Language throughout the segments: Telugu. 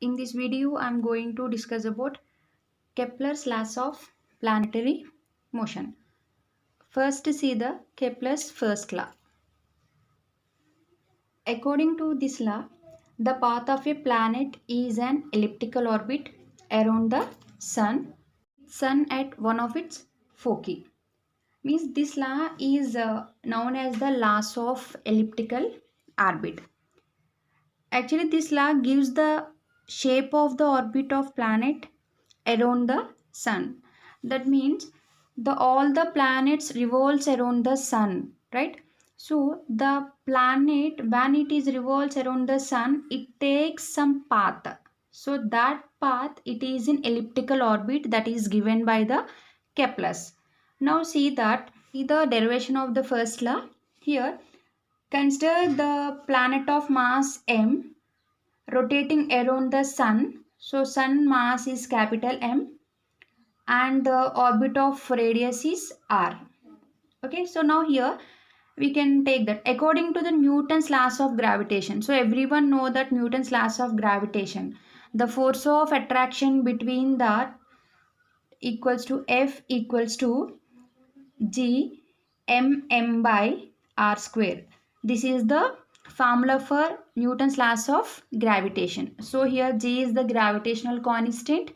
In this video, I am going to discuss about Kepler's laws of planetary motion. First, see the Kepler's first law. According to this law, the path of a planet is an elliptical orbit around the sun at one of its foci. Means this law is known as the laws of elliptical orbit. Actually, this law gives the shape of the orbit of planet around the sun. That means all the planets revolves around the sun, right? So the planet, when it is revolves around the sun, it takes some path. So that path, it is in elliptical orbit that is given by the Kepler's. Now see the derivation of the first law. Here, consider the planet of mass m rotating around the sun. So sun mass is capital M and the orbit of radius is r. Okay, so now here we can take that according to the Newton's laws of gravitation. So everyone know that Newton's laws of gravitation, the force of attraction between that equals to F equals to G m by r square. This is the formula for Newton's laws of gravitation. So here G is the gravitational constant,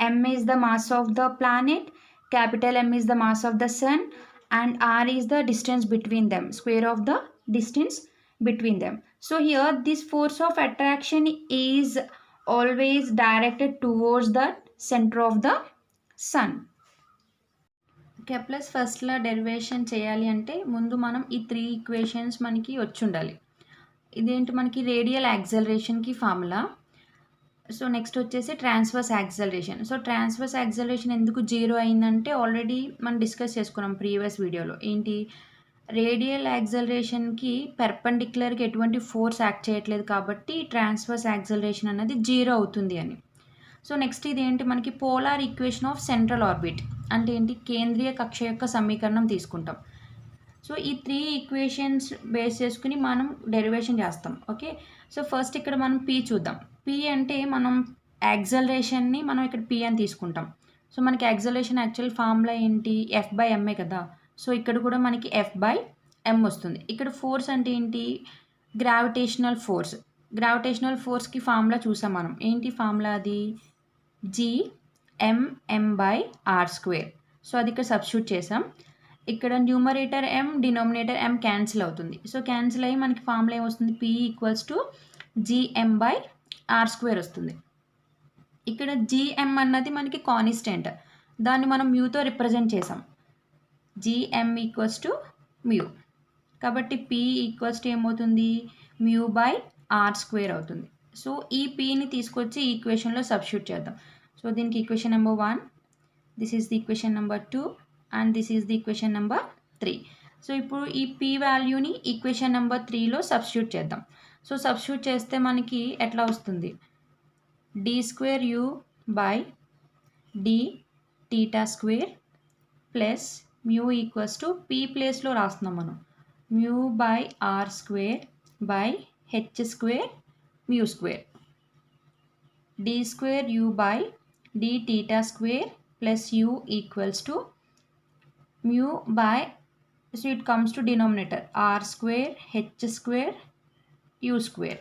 m is the mass of the planet, capital M is the mass of the sun, and r is the distance between them, square of the distance between them. So here this force of attraction is always directed towards the center of the sun. Kepler's first law derivation చేయాలి అంటే ముందు మనం ఈ 3 ఈక్వేషన్స్ మనకి వచ్చి ఉండాలి. ఇదేంటి మనకి రేడియల్ యాక్సలరేషన్కి ఫార్ములా. సో నెక్స్ట్ వచ్చేసి transverse acceleration. So transverse acceleration ఎందుకు 0 అయిందంటే ఆల్రెడీ మనం డిస్కస్ చేసుకున్నాం ప్రీవియస్ వీడియోలో. ఏంటి, రేడియల్ యాక్సలరేషన్కి పెర్పెండిక్యులర్కి ఎటువంటి ఫోర్స్ యాక్ట్ చేయట్లేదు కాబట్టి ట్రాన్స్వర్స్ యాక్సలరేషన్ అనేది 0 అవుతుంది అని. సో నెక్స్ట్ ఇదేంటి మనకి polar equation of central orbit అంటే ఏంటి, కేంద్రీయ కక్ష యొక్క సమీకరణం తీసుకుంటాం. సో ఈ 3 ఈక్వేషన్స్ బేస్ చేసుకుని మనం డెరివేషన్ చేస్తాం. ఓకే, సో ఫస్ట్ ఇక్కడ మనం పీ చూద్దాం. పీ అంటే మనం యాక్సలరేషన్ని మనం ఇక్కడ పీ అని తీసుకుంటాం. సో మనకి యాక్సలరేషన్ యాక్చువల్ ఫార్ములా ఏంటి, ఎఫ్ బై ఎంఏ కదా. సో ఇక్కడ కూడా మనకి ఎఫ్ బై ఎం వస్తుంది. ఇక్కడ ఫోర్స్ అంటే ఏంటి, గ్రావిటేషనల్ ఫోర్స్. గ్రావిటేషనల్ ఫోర్స్కి ఫార్ములా చూసాం మనం. ఏంటి ఫార్ములా, అది GMM by r square. So అది ఇక్కడ సబ్స్టిట్యూట్ చేసాం. ఇక్కడ numerator m denominator m cancel అవుతుంది. సో క్యాన్సిల్ అయ్యి మనకి ఫార్ములా ఏమొస్తుంది, P equals to GM by r square వస్తుంది. ఇక్కడ GM అన్నది మనకి కాన్స్టెంట్, దాన్ని మనం మ్యూతో రిప్రజెంట్ చేసాం. GM ఈక్వల్స్ టు మ్యూ కాబట్టి P ఈక్వల్స్ టు ఏమవుతుంది, మ్యూ బై r స్క్వేర్ అవుతుంది. సో ఈ పీని తీసుకొచ్చి ఈక్వేషన్లో సబ్స్టిట్యూట్ చేద్దాం. సో దీనికి equation number 1, this is the equation number 2 and this is the equation number 3. So ఇప్పుడు ఈ పీ వాల్యూని ఈక్వేషన్ నెంబర్ 3లో సబ్స్టిట్యూట్ చేద్దాం. సో సబ్స్టిట్యూట్ చేస్తే మనకి ఎట్లా వస్తుంది, d2u by d theta square plus mu equals to P ప్లేస్లో రాస్తున్నాం మనం, mu by are square by H square mu square, d square u by d theta square plus u equals to mu by, so it comes to denominator r square h square u square.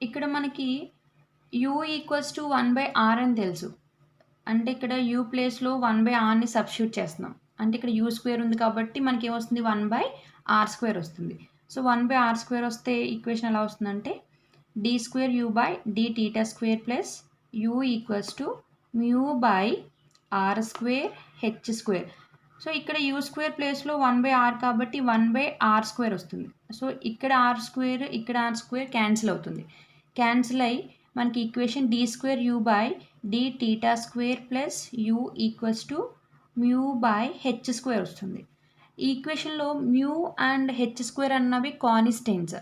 ఇక్కడ మనకి u ఈక్వల్స్ టు 1/r అని తెలుసు. అంటే ఇక్కడ u ప్లేస్లో 1/rని సబ్స్టిట్యూట్ చేస్తున్నాం. అంటే ఇక్కడ u స్క్వేర్ ఉంది కాబట్టి మనకి ఏమొస్తుంది, 1/r స్క్వేర్ వస్తుంది. సో 1/r స్క్వేర్ వస్తే ఈక్వేషన్ ఎలా వస్తుందంటే d square u by d theta square plus u equals to mu by r square h square. So ఇక్కడ u స్క్వేర్ ప్లేస్లో 1/r కాబట్టి 1/r స్క్వేర్ వస్తుంది. సో ఇక్కడ r స్క్వేర్ ఇక్కడ r స్క్వేర్ క్యాన్సిల్ అవుతుంది. క్యాన్సిల్ అయ్యి మనకి equation d square u by d theta square plus u equals to mu by h square వస్తుంది. ఈ ఈక్వేషన్లో మ్యూ అండ్ హెచ్ స్క్వేర్ అన్నవి కాన్స్టెంట్స్.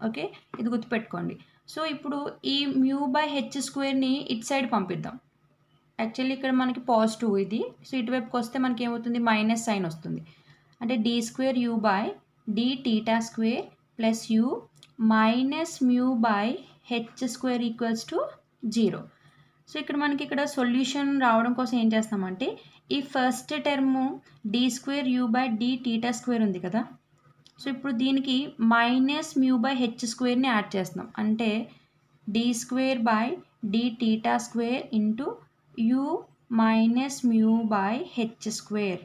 ఓకే, ఇది గుర్తుపెట్టుకోండి. సో ఇప్పుడు ఈ మ్యూ బై హెచ్ స్క్వేర్ని ఇటు సైడ్ పంపిద్దాం. యాక్చువల్లీ ఇక్కడ మనకి పాజిటివ్ ఇది, సో ఇటువైపుకి వస్తే మనకి ఏమవుతుంది, మైనస్ సైన్ వస్తుంది. అంటే d square u by d theta square plus u minus mu by H square equals to 0. So ఇక్కడ మనకి ఇక్కడ సొల్యూషన్ రావడం కోసం ఏం చేస్తామంటే ఈ first term d square u by d theta square ఉంది కదా, సో ఇప్పుడు దీనికి మైనస్ మ్యూ బై హెచ్ స్క్వేర్ని యాడ్ చేస్తున్నాం. అంటే d square by d theta square into u minus mu by H square.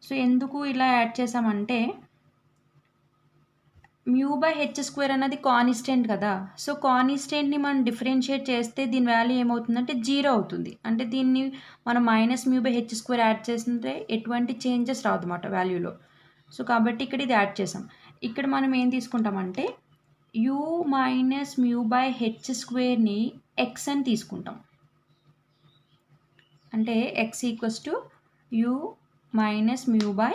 So ఎందుకు ఇలా యాడ్ చేసామంటే మ్యూ బై హెచ్ స్క్వేర్ అన్నది కాన్స్టెంట్ కదా, సో కాన్స్టెంట్ని మనం డిఫరెన్షియేట్ చేస్తే దీని వాల్యూ ఏమవుతుందంటే 0 అవుతుంది. అంటే దీన్ని మనం minus mu by H square yard చేస్తుంటే ఎటువంటి చేంజెస్ రాదు అన్నమాట వాల్యూలో. సో కాబట్టి ఇక్కడ ఇది యాడ్ చేసాం. ఇక్కడ మనం ఏం తీసుకుంటామంటే u minus mu by h స్క్వేర్ని ఎక్స్ అని తీసుకుంటాం. అంటే x equals to u minus mu by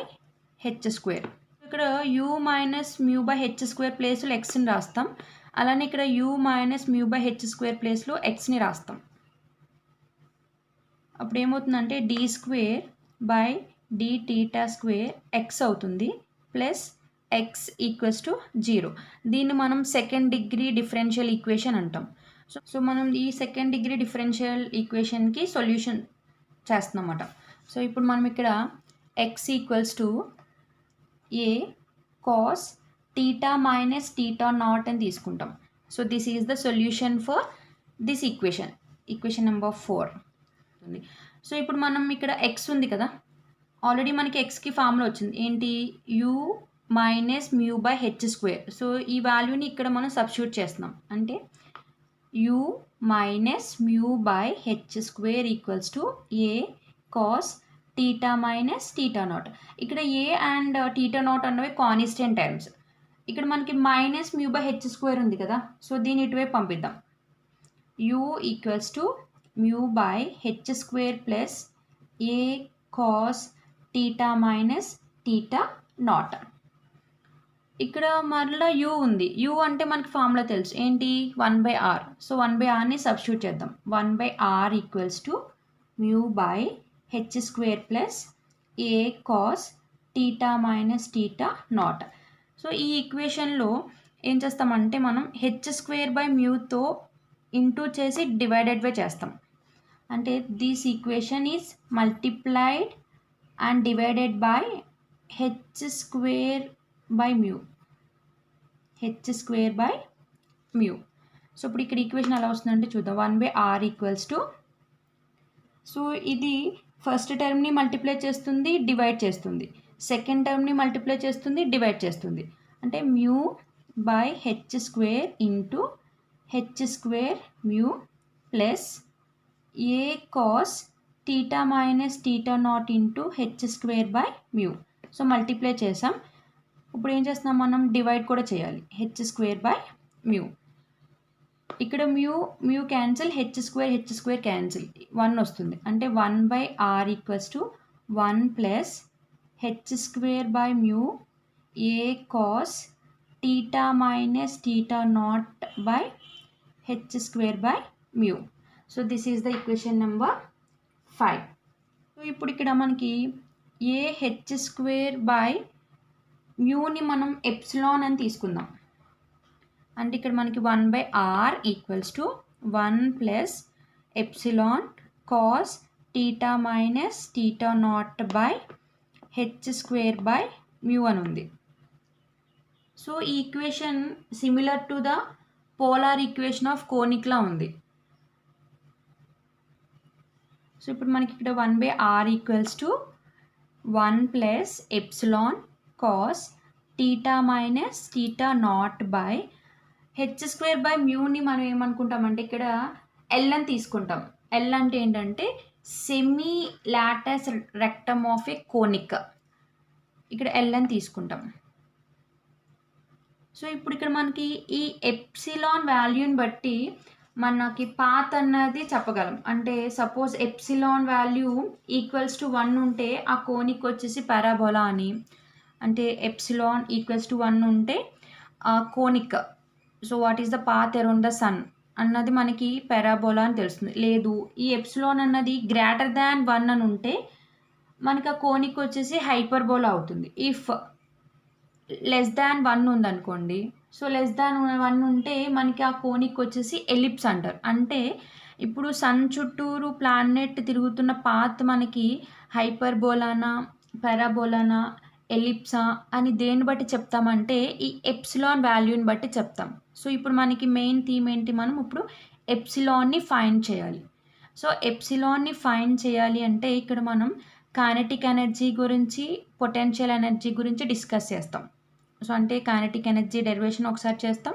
H square. ఇక్కడ u minus mu by H square ప్లేస్లో ఎక్స్ని రాస్తాం. అలానే ఇక్కడ u minus mu by H square ప్లేస్లో ఎక్స్ని రాస్తాం. అప్పుడు ఏమవుతుందంటే d square by d theta square x అవుతుంది ప్లస్ ఎక్స్ ఈక్వల్స్ టు 0. దీన్ని మనం సెకండ్ డిగ్రీ డిఫరెన్షియల్ ఈక్వేషన్ అంటాం. సో మనం ఈ సెకండ్ డిగ్రీ డిఫరెన్షియల్ ఈక్వేషన్కి సొల్యూషన్ చేస్తున్నాం అన్నమాట. సో ఇప్పుడు మనం ఇక్కడ X equals to a cos theta minus theta not అని తీసుకుంటాం. So this is the solution for this equation number 4. So ఇప్పుడు మనం ఇక్కడ ఎక్స్ ఉంది కదా, ఆల్రెడీ మనకి ఎక్స్కి ఫార్ములా వచ్చింది ఏంటి, u minus mu by H square. So ఈ వాల్యూని ఇక్కడ మనం సబ్స్టిట్యూట్ చేస్తున్నాం. అంటే u minus mu by H square equals to a cos theta minus theta naught. ఇక్కడ ఏ అండ్ టీటా నాట్ అన్నవి కాన్స్టెంట్ టర్మ్స్. ఇక్కడ మనకి minus mu by H square ఉంది కదా, సో దీన్ని ఇటువైపు పంపిద్దాం. U equals to mu by H square plus A cos theta minus theta naught. ఇక్కడ మరలా యూ ఉంది. యూ అంటే మనకి ఫార్ములా తెలుసు ఏంటి, 1/r. సో 1/rని సబ్స్టిట్యూట్ చేద్దాం. 1/r equals to mu by H square plus A cos theta minus theta naught. So ఈ ఈక్వేషన్లో ఏం చేస్తామంటే మనం హెచ్ స్క్వేర్ బై మ్యూతో ఇంటూ చేసి డివైడెడ్ బై చేస్తాం. అంటే this equation is multiplied and divided by H square by mu. H square by mu. So ఇప్పుడు ఇక్కడ ఈక్వేషన్ ఎలా వస్తుందంటే చూద్దాం. 1/r ఈక్వల్స్ టు, సో ఇది ఫస్ట్ టర్మ్ని మల్టిప్లై చేస్తుంది, డివైడ్ చేస్తుంది. సెకండ్ టర్మ్ని మల్టిప్లై చేస్తుంది, డివైడ్ చేస్తుంది. అంటే mu by H square into h square mu plus A cos theta minus theta naught into h square by mu. So multiply చేసాం. ఇప్పుడు ఏం చేస్తున్నాం మనం, డివైడ్ కూడా చేయాలి. H square by mu. ఇక్కడ mu cancel, h square cancel, 1 వస్తుంది. అంటే 1/r equals to 1 plus h square by mu a cos theta minus theta naught by H square by mu. So this is the equation number 5. So ఇప్పుడు ఇక్కడ మనకి ఏ హెచ్ స్క్వేర్ బై మ్యూని మనం ఎప్సిలాన్ అని తీసుకుందాం. అంటే ఇక్కడ మనకి 1/r equals to 1 plus epsilon cos theta minus theta naught by H square by mu అని ఉంది. సో ఈ equation similar to the polar equation of కోనిక్లా ఉంది. సో ఇప్పుడు మనకి ఇక్కడ 1/r equals to 1 plus epsilon cos theta minus theta naught by H square by మ్యూని మనం ఏమనుకుంటామంటే ఇక్కడ ఎల్ అని తీసుకుంటాం. ఎల్ అంటే ఏంటంటే semi Lotus rectum of A conic. ఇక్కడ ఎల్ అని తీసుకుంటాం. సో ఇప్పుడు ఇక్కడ మనకి ఈ ఎప్సిలాన్ వాల్యూని బట్టి మనకి పాత్ అన్నది చెప్పగలం. అంటే suppose epsilon value equals to 1 ఉంటే ఆ కోనిక్ వచ్చేసి పారాబోలా అని, అంటే ఎప్సిలాన్ ఈక్వల్స్ టు 1 ఉంటే conic. So what is the path around the sun అన్నది మనకి పారాబోలా అని తెలుస్తుంది. లేదు ఈ ఎప్సిలాన్ అన్నది గ్రేటర్ దాన్ 1 అని ఉంటే మనకి ఆ కోనిక్ వచ్చేసి హైపర్బోలా అవుతుంది. ఇఫ్ లెస్ దాన్ 1 ఉందనుకోండి, సో లెస్ దాన్ 1 ఉంటే మనకి ఆ కోనికి వచ్చేసి ఎలిప్స్ అంటారు. అంటే ఇప్పుడు సన్ చుట్టూరు ప్లానెట్ తిరుగుతున్న పాత్ మనకి హైపర్బోలానా, పారాబోలానా, ఎలిప్సా అని దేన్ని బట్టి చెప్తామంటే ఈ ఎప్సిలాన్ వాల్యూని బట్టి చెప్తాం. సో ఇప్పుడు మనకి మెయిన్ థీమ్ ఏంటి, మనం ఇప్పుడు ఎప్సిలాన్ని ఫైండ్ చేయాలి. సో ఎప్సిలాన్ని ఫైండ్ చేయాలి అంటే ఇక్కడ మనం కైనెటిక్ ఎనర్జీ గురించి, పొటెన్షియల్ ఎనర్జీ గురించి డిస్కస్ చేస్తాం. సో అంటే కైనెటిక్ ఎనర్జీ డెరివేషన్ ఒకసారి చేస్తాం,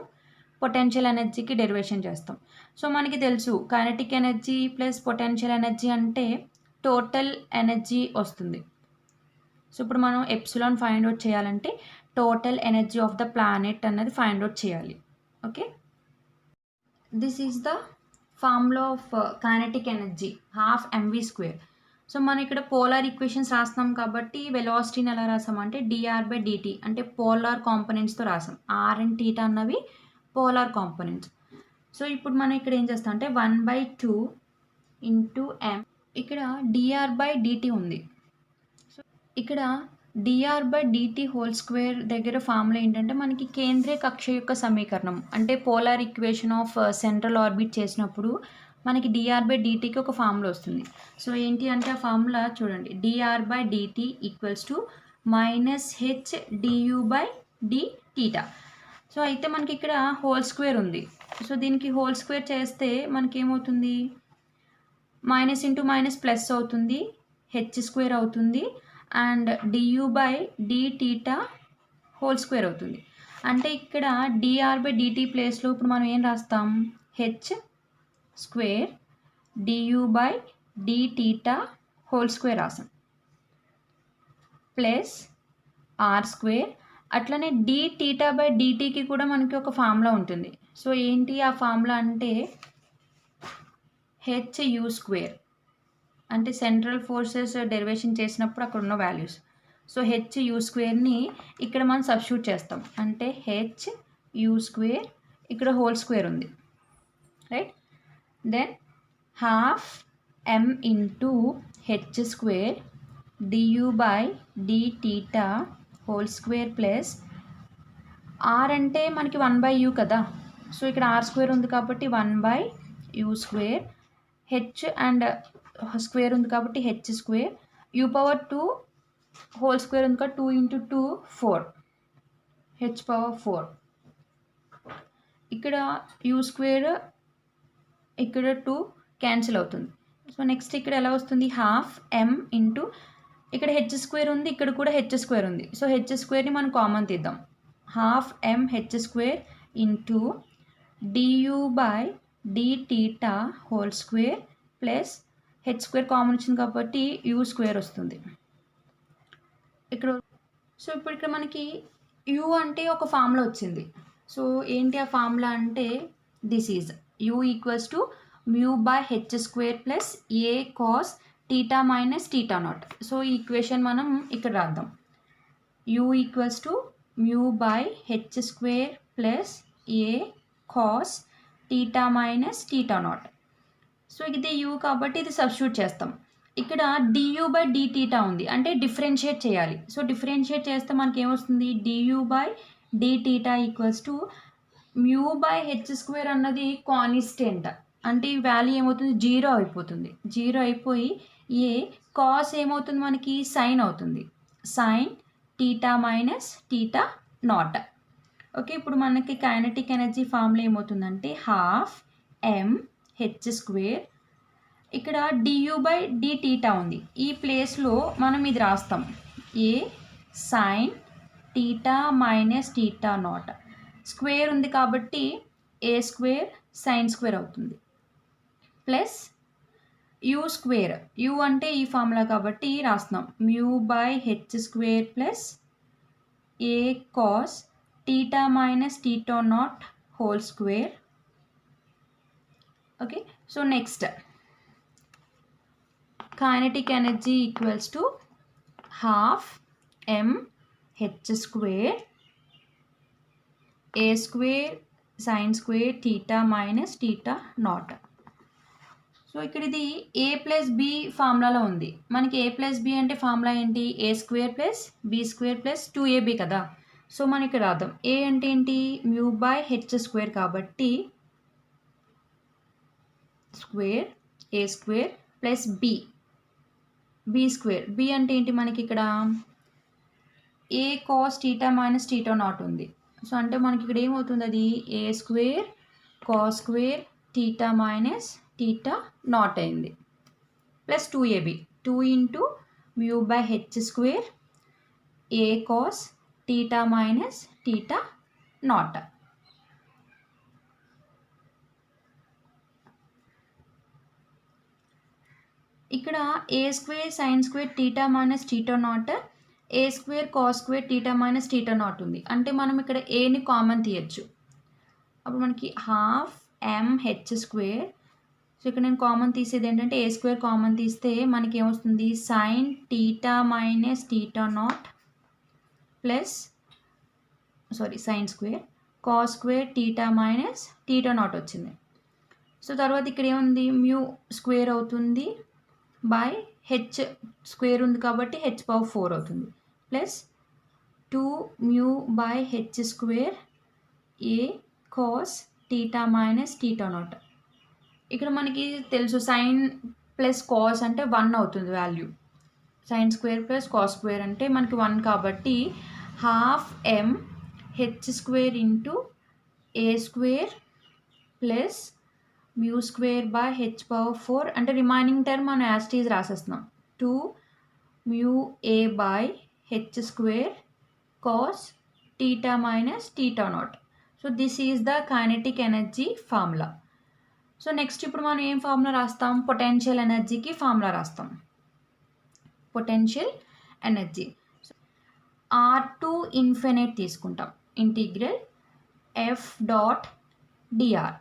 పొటెన్షియల్ ఎనర్జీకి డెరివేషన్ చేస్తాం. సో మనకి తెలుసు kinetic energy plus potential energy అంటే టోటల్ ఎనర్జీ వస్తుంది. సో ఇప్పుడు మనం ఎప్సిలాన్ ఫైండ్ అవుట్ చేయాలంటే total energy of the planet అన్నది ఫైండ్ అవుట్ చేయాలి. Okay, this is the formula of kinetic energy, half mv². So మనం ఇక్కడ పోలార్ ఈక్వేషన్స్ రాస్తున్నాం కాబట్టి వెలాసిటీని ఎలా రాసామంటే dr/dt అంటే పోలార్ కాంపోనెంట్స్తో రాసాం. r అండ్ θ అన్నవి పోలార్ కాంపోనెంట్స్. సో ఇప్పుడు మనం ఇక్కడ ఏం చేస్తాం అంటే 1/2 ఇంటూ m, ఇక్కడ dr/dt ఉంది. సో ఇక్కడ dr/dt² దగ్గర ఫార్ములా ఏంటంటే మనకి కేంద్రీయ కక్ష యొక్క సమీకరణం అంటే polar equation of central orbit చేసినప్పుడు మనకి dr/dtకి ఒక ఫార్ములా వస్తుంది. సో ఏంటి అంటే ఆ ఫార్ములా చూడండి, dr/dt equals to -h du/dθ. So అయితే మనకి ఇక్కడ హోల్ స్క్వేర్ ఉంది. సో దీనికి హోల్ స్క్వేర్ చేస్తే మనకి ఏమవుతుంది, మైనస్ ఇంటూ మైనస్ ప్లస్ అవుతుంది, h² అవుతుంది అండ్ du/dθ హోల్ స్క్వేర్ అవుతుంది. అంటే ఇక్కడ dr/dt ప్లేస్లో ఇప్పుడు మనం ఏం రాస్తాం, h² du/dθ హోల్ స్క్వేర్ రాసాం ప్లస్ r². అట్లనే dθ/dtకి కూడా మనకి ఒక ఫార్ములా ఉంటుంది. సో ఏంటి ఆ ఫార్ములా అంటే HU² అంటే సెంట్రల్ ఫోర్సెస్ డెరివేషన్ చేసినప్పుడు అక్కడ ఉన్న వాల్యూస్. సో HU²ని ఇక్కడ మనం సబ్స్టిట్యూట్ చేస్తాం అంటే HU² ఇక్కడ హోల్ స్క్వేర్ ఉంది, right. Then half m into h² du/dθ whole square plus r అంటే మనకి 1/u కదా. సో ఇక్కడ r² ఉంది కాబట్టి 1/u², h అండ్ స్క్వేర్ ఉంది కాబట్టి h², u⁴ హోల్ స్క్వేర్ ఉంది కాబట్టి 2 ఇంటూ 2 4, h⁴. ఇక్కడ u² ఇక్కడ 2 క్యాన్సిల్ అవుతుంది. సో నెక్స్ట్ ఇక్కడ ఎలా వస్తుంది, హాఫ్ m ఇంటూ ఇక్కడ h² ఉంది, ఇక్కడ కూడా h² ఉంది. సో h²ని మనం కామన్ తీద్దాం, half m h² into du/dθ whole square plus h² common వచ్చింది కాబట్టి u² వస్తుంది ఇక్కడ. సో ఇప్పుడు ఇక్కడ మనకి u అంటే ఒక ఫార్ములా వచ్చింది. సో ఏంటి ఆ ఫార్ములా అంటే this is u equals to μ/h² plus a cos θ minus θ0. So ఈ ఈక్వేషన్ మనం ఇక్కడ రాద్దాం, u equals to μ/h² plus a cos θ minus θ0. So ఇది u కాబట్టి ఇది సబ్స్టిట్యూట్ చేస్తాం. ఇక్కడ du/dθ ఉంది అంటే డిఫరెన్షియేట్ చేయాలి. సో డిఫరెన్షియేట్ చేస్తే మనకి ఏమొస్తుంది, du/dθ ఈక్వల్స్ టు μ/h² అన్నది కాన్స్టెంట్ అంటే ఈ వాల్యూ ఏమవుతుంది, 0 అయిపోతుంది. 0 అయిపోయి ఏ కాస్ ఏమవుతుంది మనకి సైన్ అవుతుంది, సైన్ θ మైనస్ θ0. ఓకే, ఇప్పుడు మనకి కైనెటిక్ ఎనర్జీ ఫార్ములా ఏమవుతుందంటే హాఫ్ mh², ఇక్కడ du/dθ ఉంది, ఈ ప్లేస్లో మనం ఇది రాస్తాం ఏ సైన్ θ మైనస్ θ0. స్క్వేర్ ఉంది కాబట్టి a² sin² అవుతుంది ప్లస్ u² u అంటే ఈ ఫార్ములా కాబట్టి రాస్తున్నాం μ/h² plus a cos θ minus θ0 whole square. Okay, so next kinetic energy equals to half mh² a² sin² θ minus θ0. So ఇక్కడ ఇది a ప్లస్ b ఫార్ములాలో ఉంది. మనకి a ప్లస్ b అంటే ఫార్ములా ఏంటి, a² plus b² plus 2ab కదా. సో మనకి రాద్దాం. ఏ అంటే ఏంటి, మ్యూ బై హెచ్ స్క్వేర్ కాబట్టి square a square plus b square. B అంటే ఏంటి మనకి ఇక్కడ a cos theta minus theta naught ఉంది. సో అంటే మనకి ఇక్కడ ఏమవుతుంది, అది a square cos square theta minus theta naught అయింది plus 2ab 2 into mu by H square a cos theta minus theta naught. ఇక్కడ a square sine square theta minus theta naught a square cos square theta minus theta naught ఉంది. అంటే మనం ఇక్కడ ఏని కామన్ తీయచ్చు. అప్పుడు మనకి హాఫ్ ఎంహెచ్ స్క్వేర్. సో ఇక్కడ నేను కామన్ తీసేది ఏంటంటే ఏ స్క్వేర్ కామన్ తీస్తే మనకి ఏమొస్తుంది, sine theta minus theta not plus sine square cos square theta minus theta not వచ్చింది. సో తర్వాత ఇక్కడ ఏముంది, మ్యూ స్క్వేర్ అవుతుంది బై హెచ్ స్క్వేర్ ఉంది కాబట్టి హెచ్ పవర్ 4 అవుతుంది plus 2 mu by H square a cos theta minus theta naught. ఇక్కడ మనకి తెలుసు సైన్ ప్లస్ కాస్ అంటే 1 అవుతుంది value. Sine square plus cos square అంటే మనకి 1 కాబట్టి half M H square into a square plus mu square by h power 4 అంటే రిమైనింగ్ టర్మ్ మనం యాస్టీజ్ రాసేస్తున్నాం 2 mu a by H square cos theta minus theta naught. So this is the kinetic energy formula. So next ఇప్పుడు మనం ఏం ఫార్ములా రాస్తాం, పొటెన్షియల్ ఎనర్జీకి ఫార్ములా రాస్తాం. Potential energy r to infinite తీసుకుంటాం, integral f dot d r.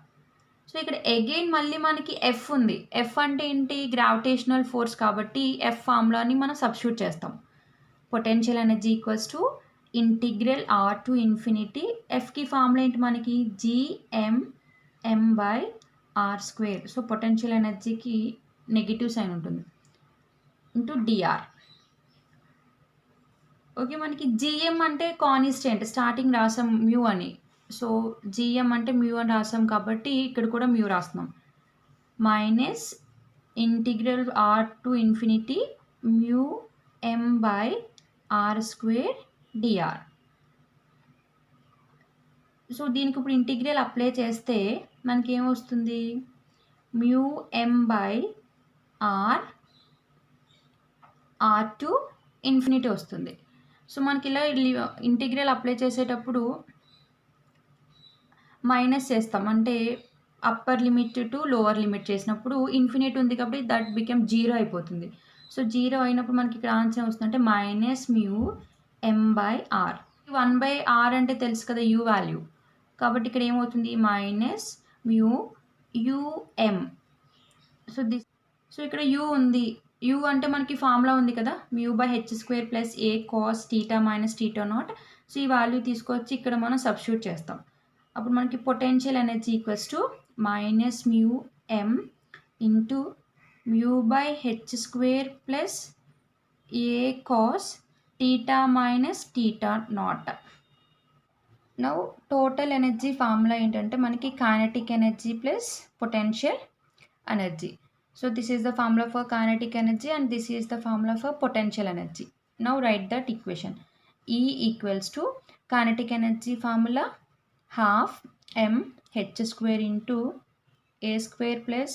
So ఇక్కడ అగైన్ మళ్ళీ మనకి ఎఫ్ ఉంది. ఎఫ్ అంటే ఏంటి, గ్రావిటేషనల్ ఫోర్స్ కాబట్టి ఎఫ్ ఫార్ములాని మనం సబ్స్టిట్యూట్ చేస్తాం. Potential energy equals to integral r to infinity. ఎఫ్కి ఫార్ములా ఏంటి మనకి GM by are square. So potential ఎనర్జీకి నెగిటివ్ సైన్ ఉంటుంది ఇంటూ డిఆర్. ఓకే, మనకి జిఎం అంటే కాన్స్టెంట్, స్టార్టింగ్ రాసాం మ్యూ అని. సో జిఎం అంటే మ్యూ అని రాసాం కాబట్టి ఇక్కడ కూడా మ్యూ రాస్తున్నాం. Minus integral r to infinity mu M by are square d r. So దీనికి ఇప్పుడు ఇంటిగ్రల్ అప్లై చేస్తే మనకి ఏమొస్తుంది, mu M by are to infinity వస్తుంది. సో మనకి ఇలా ఇంటిగ్రల్ అప్లై చేసేటప్పుడు మైనస్ చేస్తాం, అంటే upper limit to lower limit చేసినప్పుడు ఇన్ఫినిటీ ఉంది కాబట్టి దట్ బికమ్ 0 అయిపోతుంది. సో 0 అయినప్పుడు మనకి ఇక్కడ ఆన్సర్ వస్తుంది అంటే minus mu M by R. 1/r అంటే తెలుసు కదా యూ వాల్యూ, కాబట్టి ఇక్కడ ఏమవుతుంది మైనస్ మ్యూ యుఎం. సో ఇక్కడ యూ ఉంది, యూ అంటే మనకి ఫార్ములా ఉంది కదా mu by H square plus A cos theta minus theta naught. So ఈ వాల్యూ తీసుకొచ్చి ఇక్కడ మనం సబ్స్టిట్యూట్ చేస్తాం. అప్పుడు మనకి potential energy equals to minus mu M into mu by H square plus A cos theta minus theta not. Now total energy formula ఏంటంటే మనకి kinetic energy plus potential energy. So this is the formula for kinetic energy and this is the formula for potential energy. Now write that equation. E equals to kinetic energy formula half m h square into a square plus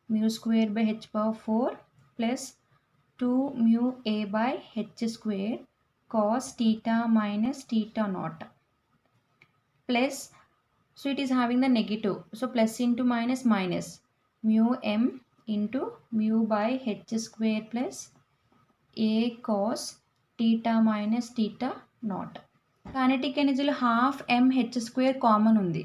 mu square by h power 4 plus 2 mu a by h square cos theta minus theta naught plus, so it is having the negative, so plus into minus minus mu m into mu by h square plus a cos theta minus theta naught. Kinetic ఎనర్జీలో హాఫ్ ఎంహెచ్ స్క్వేర్ కామన్ ఉంది.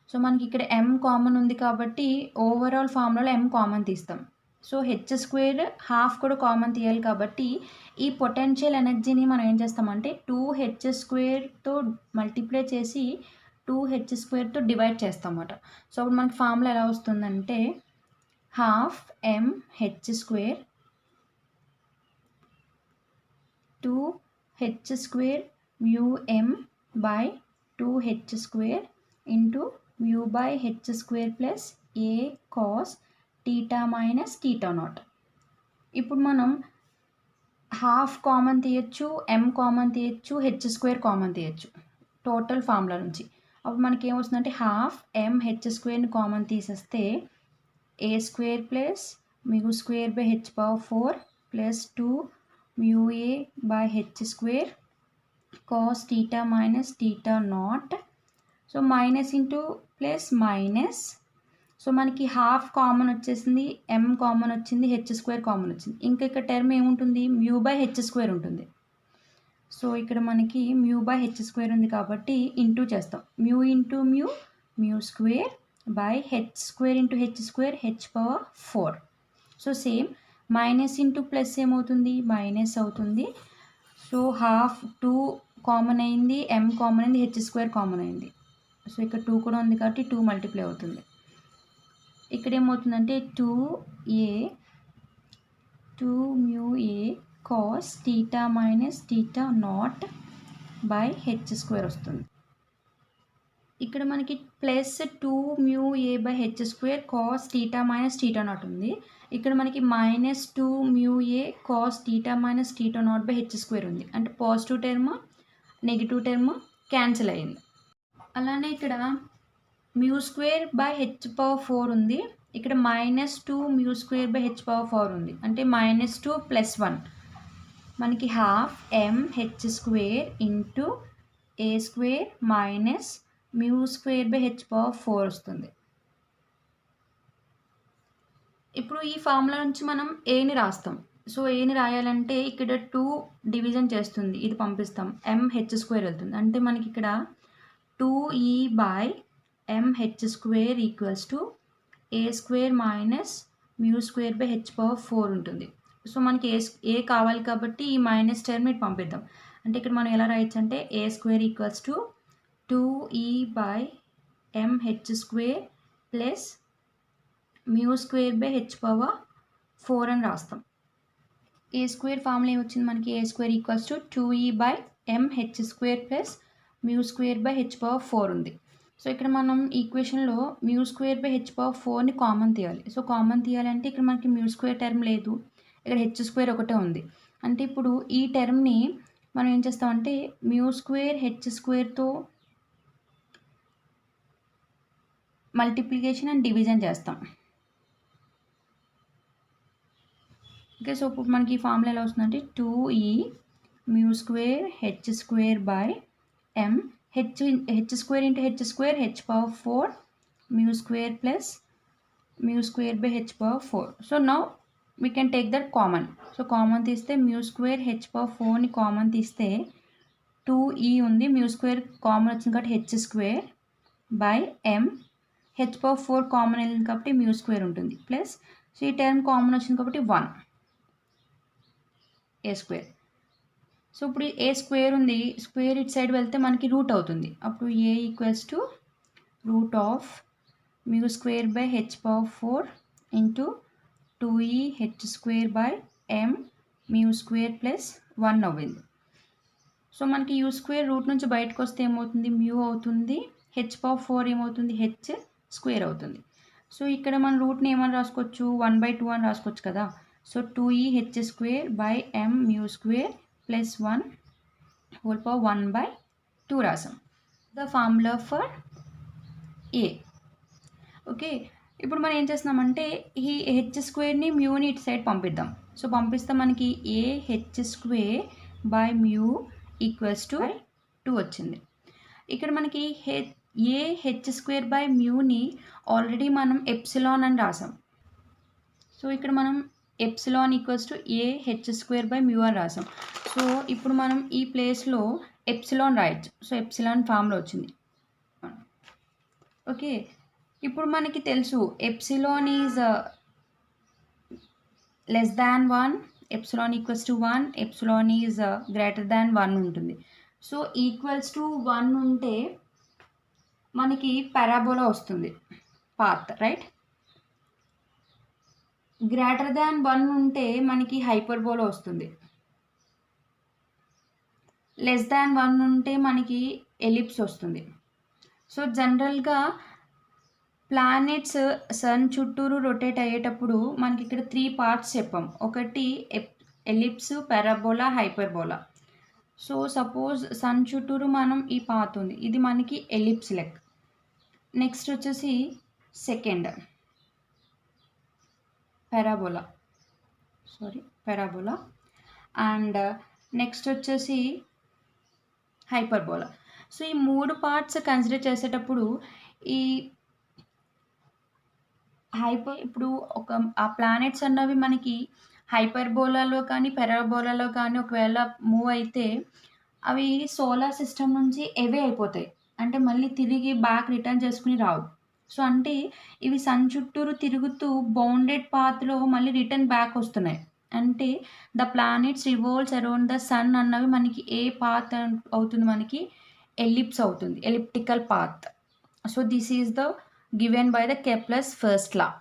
సో మనకి ఇక్కడ m కామన్ ఉంది కాబట్టి ఓవరాల్ ఫార్ములాలో m కామన్ తీస్తాం. సో హెచ్ స్క్వేర్ హాఫ్ కూడా కామన్ తీయాలి కాబట్టి ఈ పొటెన్షియల్ ఎనర్జీని మనం ఏం చేస్తామంటే 2h స్క్వేర్తో మల్టిప్లై చేసి 2h స్క్వేర్తో డివైడ్ చేస్తాం అన్నమాట. సో అప్పుడు మనకి ఫార్ములా ఎలా వస్తుందంటే half m h square 2 h square mu m by 2h square into mu by h square plus a cos theta minus theta naught. ఇప్పుడు మనం హాఫ్ కామన్ తీయచ్చు, m కామన్ తీయచ్చు, h స్క్వేర్ కామన్ తీయచ్చు టోటల్ ఫార్ములా నుంచి. అప్పుడు మనకి ఏమొస్తుందంటే హాఫ్ m h స్క్వేర్ని కామన్ తీసేస్తే a square plus mu square by h power 4 plus 2 mu a by h square cos theta minus theta naught. So minus into plus minus. So మనకి హాఫ్ కామన్ వచ్చేసింది, m కామన్ వచ్చింది, h స్క్వేర్ కామన్ వచ్చింది. ఇంకా ఇక్కడ టర్మ్ ఏముంటుంది, మ్యూ బై హెచ్ స్క్వేర్ ఉంటుంది. సో ఇక్కడ మనకి మ్యూ బై హెచ్ స్క్వేర్ ఉంది కాబట్టి ఇంటూ చేస్తాం. Mu into mu, mu square by H square into h square, h power 4. So same minus into plus ఏమవుతుంది, మైనస్ అవుతుంది. సో హాఫ్ 2 కామన్ అయింది, m కామన్ అయింది, హెచ్ స్క్వేర్ కామన్ అయింది. సో ఇక్కడ 2 కూడా ఉంది కాబట్టి 2 మల్టిప్లై అవుతుంది. ఇక్కడ ఏమవుతుందంటే 2a 2 mu a cos theta minus theta naught by H square వస్తుంది. ఇక్కడ మనకి plus 2 mu a by H square cos theta minus theta not ఉంది. ఇక్కడ మనకి minus 2 mu a cos theta minus theta not by H square ఉంది. అంటే positive term negative term cancel అయ్యింది. అలానే ఇక్కడ mu square by h power 4 ఉంది. ఇక్కడ minus 2 mu square by h power 4 ఉంది. అంటే మైనస్ 2 ప్లస్ 1 మనకి half m h square into a square minus mu square by h power 4 వస్తుంది. ఇప్పుడు ఈ ఫార్ములా నుంచి మనం ఏని రాస్తాం. సో ఏని రాయాలంటే ఇక్కడ 2 డివిజన్ చేస్తుంది, ఇది పంపిస్తాం, m హెచ్ స్క్వేర్ వెళ్తుంది. అంటే మనకి ఇక్కడ 2e by m h square equals to A square minus mu square by h power 4 ఉంటుంది. సో మనకి ఏ కావాలి కాబట్టి ఈ మైనస్ టర్మ్ ఇటు పంపిద్దాం. అంటే ఇక్కడ మనం ఎలా రాయొచ్చు అంటే a square equals to 2e by m h square plus mu square by h power 4 అని రాస్తాం. ఏ స్క్వేర్ ఫార్ములా ఏమొచ్చింది మనకి, a square equals to 2e by m h square plus mu square by h power 4 ఉంది. సో ఇక్కడ మనం ఈక్వేషన్లో mu square by h power 4ని కామన్ తీయాలి. సో కామన్ తీయాలంటే ఇక్కడ మనకి మ్యూ స్క్వేర్ టర్మ్ లేదు, ఇక్కడ హెచ్ స్క్వేర్ ఒకటే ఉంది. అంటే ఇప్పుడు ఈ టర్మ్ని మనం ఏం చేస్తామంటే మ్యూ స్క్వేర్ హెచ్ స్క్వేర్తో మల్టిప్లికేషన్ అండ్ డివిజన్ చేస్తాం. ఓకే, సో ఇప్పుడు మనకి ఈ ఫార్ములా ఎలా వస్తుందంటే 2e mu square h square by m h square into h square h power 4 mu square plus mu square by h power 4. So now we can take that common. So common తీస్తే మ్యూ స్క్వేర్ హెచ్ పవర్ 4ని కామన్ తీస్తే 2e ఉంది, మ్యూ స్క్వేర్ కామన్ వచ్చింది కాబట్టి h square by m h power 4 common వెళ్ళింది కాబట్టి మ్యూ స్క్వేర్ ఉంటుంది ప్లస్, సో ఈ టర్మ్ కామన్ వచ్చింది కాబట్టి 1 ఏ స్క్వేర్. సో ఇప్పుడు ఏ స్క్వేర్ ఉంది, స్క్వేర్ ఇటు సైడ్ వెళ్తే మనకి రూట్ అవుతుంది. అప్పుడు a equals to root of mu square by h power 4 ఇంటూ 2e h square by m mu square plus 1 అవ్వింది. సో మనకి యూ స్క్వేర్ రూట్ నుంచి బయటకు వస్తే ఏమవుతుంది, మ్యూ అవుతుంది, హెచ్ పవర్ 4 ఏమవుతుంది, హెచ్ స్క్వేర్ అవుతుంది. సో ఇక్కడ మన రూట్ని ఏమని రాసుకోవచ్చు, 1/2 అని రాసుకోవచ్చు కదా. So 2e h square by m mu square plus 1 whole power 1/2 రాసాం. The formula for a. Okay, ఇప్పుడు మనం ఏం చేస్తున్నామంటే ఈ హెచ్ స్క్వేర్ని మ్యూని ఇటు సైడ్ పంపిద్దాం. సో పంపిస్తే మనకి a h square by mu equals to 2 వచ్చింది. ఇక్కడ మనకి ఏ హెచ్ స్క్వేర్ బై మ్యూని ఆల్రెడీ మనం ఎప్సిలాన్ అని రాసాం. సో ఇక్కడ మనం epsilon equals to a h square by mu అని రాసాం. సో ఇప్పుడు మనం ఈ ప్లేస్లో ఎప్సిలాన్ రాయొచ్చు. సో ఎప్సిలాన్ ఫామ్లో వచ్చింది. ఓకే, ఇప్పుడు మనకి తెలుసు epsilon is less than 1, epsilon equals to 1, epsilon is greater than 1 ఉంటుంది. సో ఈక్వల్స్ టు 1 ఉంటే మనకి పారాబోలా వస్తుంది పాత్, రైట్. గ్రేటర్ దాన్ 1 ఉంటే మనకి హైపర్బోలా వస్తుంది. లెస్ దాన్ 1 ఉంటే మనకి ఎలిప్స్ వస్తుంది. సో జనరల్గా ప్లానెట్స్ సన్ చుట్టూరు రొటేట్ అయ్యేటప్పుడు మనకి ఇక్కడ 3 పార్ట్స్ చెప్పాం. ఒకటి ellipse, parabola, hyperbola. So suppose sun చుట్టూరు మనం ఈ పాత్ ఉంది, ఇది మనకి ఎలిప్స్ లెక్క. నెక్స్ట్ వచ్చేసి సెకండ్ పారాబోలా అండ్ నెక్స్ట్ వచ్చేసి హైపర్బోలా. సో ఈ 3 పార్ట్స్ కన్సిడర్ చేసేటప్పుడు ఈ ఇప్పుడు ఆ ప్లానెట్స్ అన్నవి మనకి హైపర్బోలాలో కానీ పారాబోలాలో కానీ ఒకవేళ మూవ్ అయితే అవి సోలార్ సిస్టమ్ నుంచి అవే అయిపోతాయి. అంటే మళ్ళీ తిరిగి బ్యాక్ రిటర్న్ చేసుకుని రావు. సో అంటే ఇవి సన్ చుట్టూరు తిరుగుతూ బౌండెడ్ పాత్లో మళ్ళీ రిటర్న్ బ్యాక్ వస్తున్నాయి. అంటే the planets revolves around the sun అన్నవి మనకి ఏ పాత్ అవుతుంది, మనకి ఎలిప్స్ అవుతుంది, elliptical path. So this is the given by the Kepler's first law.